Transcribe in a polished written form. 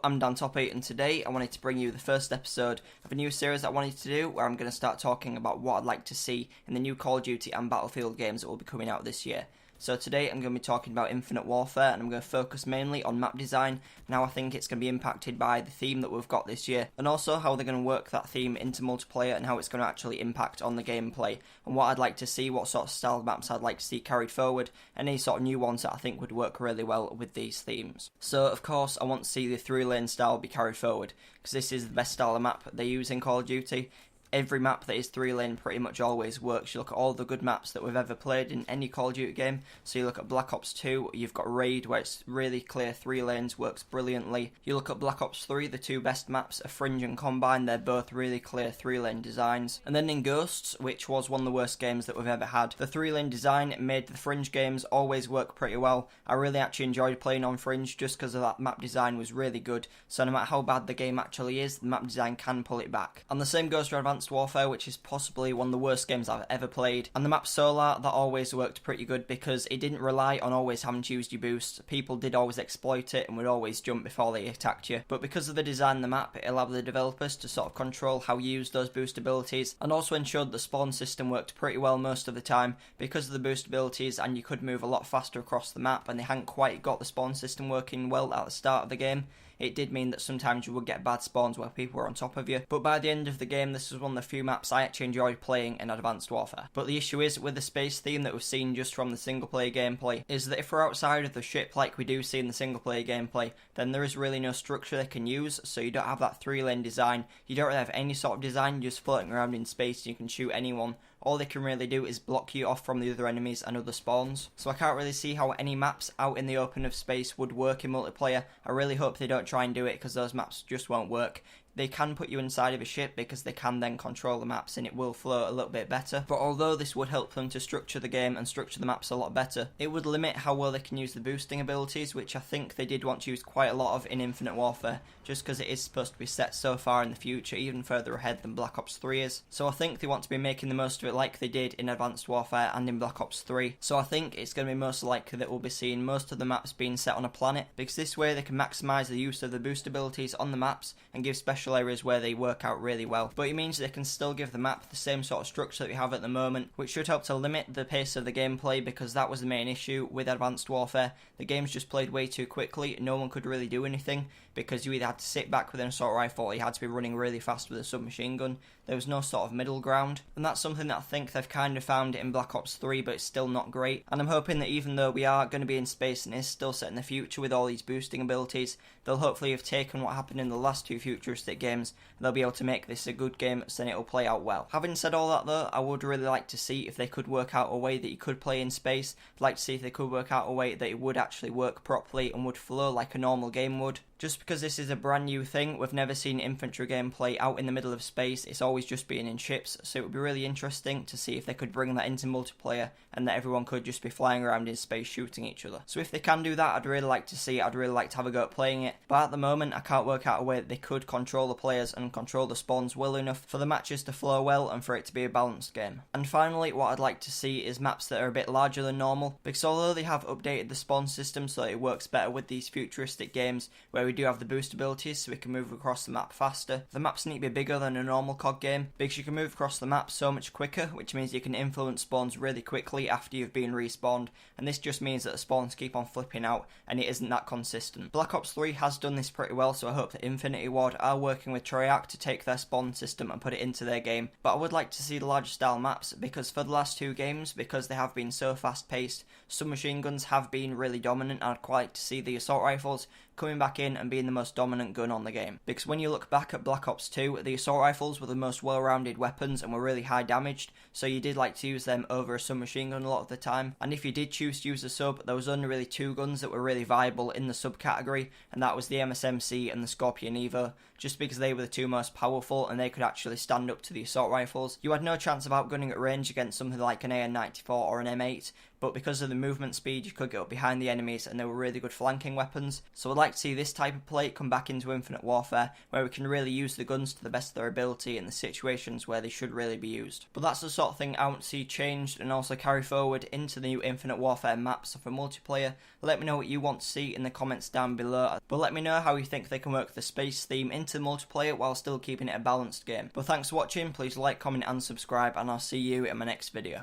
Hello, I'm Dan Toppy, and today I wanted to bring you the first episode of a new series that I wanted to do, where I'm going to start talking about what I'd like to see in the new Call of Duty and Battlefield games that will be coming out this year. So today I'm going to be talking about Infinite Warfare, and I'm going to focus mainly on map design and how I think it's going to be impacted by the theme that we've got this year, and also how they're going to work that theme into multiplayer and how it's going to actually impact on the gameplay, and what I'd like to see, what sort of style of maps I'd like to see carried forward, and any sort of new ones that I think would work really well with these themes. So of course I want to see the 3-lane style be carried forward, because this is the best style of map they use in Call of Duty. Every map that is 3-lane pretty much always works. You look at all the good maps that we've ever played in any Call of Duty game. So you look at Black Ops 2, you've got Raid, where it's really clear 3 lanes, works brilliantly. You look at Black Ops 3, the two best maps are Fringe and Combine, they're both really clear 3-lane designs. And then in Ghosts, which was one of the worst games that we've ever had, the 3-lane design made the Fringe games always work pretty well. I really actually enjoyed playing on Fringe just because of that map design was really good. So no matter how bad the game actually is, the map design can pull it back. And the same goes for Advanced Warfare, which is possibly one of the worst games I've ever played. And the map Solar, that always worked pretty good because it didn't rely on always having to use your boost. People did always exploit it and would always jump before they attacked you. But because of the design of the map, it allowed the developers to sort of control how you use those boost abilities, and also ensured the spawn system worked pretty well most of the time because of the boost abilities, and you could move a lot faster across the map, and they hadn't quite got the spawn system working well at the start of the game. It did mean that sometimes you would get bad spawns where people were on top of you, but by the end of the game this was one of the few maps I actually enjoyed playing in Advanced Warfare. But the issue is, with the space theme that we've seen just from the single player gameplay, is that if we're outside of the ship like we do see in the single player gameplay, then there is really no structure they can use, so you don't have that 3-lane design, you don't really have any sort of design, you're just floating around in space and you can shoot anyone. All they can really do is block you off from the other enemies and other spawns. So I can't really see how any maps out in the open of space would work in multiplayer. I really hope they don't try and do it, because those maps just won't work. They can put you inside of a ship because they can then control the maps and it will flow a little bit better. But although this would help them to structure the game and structure the maps a lot better, it would limit how well they can use the boosting abilities, which I think they did want to use quite a lot of in Infinite Warfare, just because it is supposed to be set so far in the future, even further ahead than Black Ops 3 is. So I think they want to be making the most of it like they did in Advanced Warfare and in Black Ops 3. So I think it's going to be most likely that we'll be seeing most of the maps being set on a planet, because this way they can maximise the use of the boost abilities on the maps and give special areas where they work out really well. But it means they can still give the map the same sort of structure that we have at the moment, which should help to limit the pace of the gameplay, because that was the main issue with Advanced Warfare. The games just played way too quickly, no one could really do anything, because you either had to sit back with an assault rifle or you had to be running really fast with a submachine gun. There was no sort of middle ground, and that's something that I think they've kind of found in Black Ops 3, but it's still not great. And I'm hoping that even though we are going to be in space and it's still set in the future with all these boosting abilities, they'll hopefully have taken what happened in the last two futuristic games and they'll be able to make this a good game, so then it'll play out well. Having said all that though, I would really like to see if they could work out a way that you could play in space. I'd like to see if they could work out a way that it would actually work properly and would flow like a normal game would. Just because this is a brand new thing, we've never seen infantry gameplay out in the middle of space, it's always just been in ships, so it would be really interesting to see if they could bring that into multiplayer and that everyone could just be flying around in space shooting each other. So if they can do that, I'd really like to see it, I'd really like to have a go at playing it, but at the moment I can't work out a way that they could control the players and control the spawns well enough for the matches to flow well and for it to be a balanced game. And finally, what I'd like to see is maps that are a bit larger than normal, because although they have updated the spawn system so that it works better with these futuristic games where we do have the boost abilities so we can move across the map faster, the maps need to be bigger than a normal COD game, because you can move across the map so much quicker, which means you can influence spawns really quickly after you've been respawned, and this just means that the spawns keep on flipping out and it isn't that consistent. Black Ops 3 has done this pretty well, so I hope that Infinity Ward are working with Treyarch to take their spawn system and put it into their game. But I would like to see the larger style maps, because for the last two games, because they have been so fast paced, submachine guns have been really dominant, and I'd quite like to see the assault rifles coming back in and being the most dominant gun on the game. Because when you look back at Black Ops 2, the assault rifles were the most well-rounded weapons and were really high damaged, so you did like to use them over a submachine gun a lot of the time. And if you did choose to use a sub, there was only really two guns that were really viable in the sub category, and that was the MSMC and the Scorpion Evo, just because they were the two most powerful and they could actually stand up to the assault rifles. You had no chance of outgunning at range against something like an AN-94 or an M8, but because of the movement speed you could get up behind the enemies, and they were really good flanking weapons. So I'd like to see this type of play come back into Infinite Warfare, where we can really use the guns to the best of their ability in the situations where they should really be used. But that's the sort of thing I want to see changed and also carry forward into the new Infinite Warfare map. So for multiplayer, let me know what you want to see in the comments down below, but let me know how you think they can work the space theme into multiplayer while still keeping it a balanced game. But thanks for watching, please like, comment and subscribe, and I'll see you in my next video.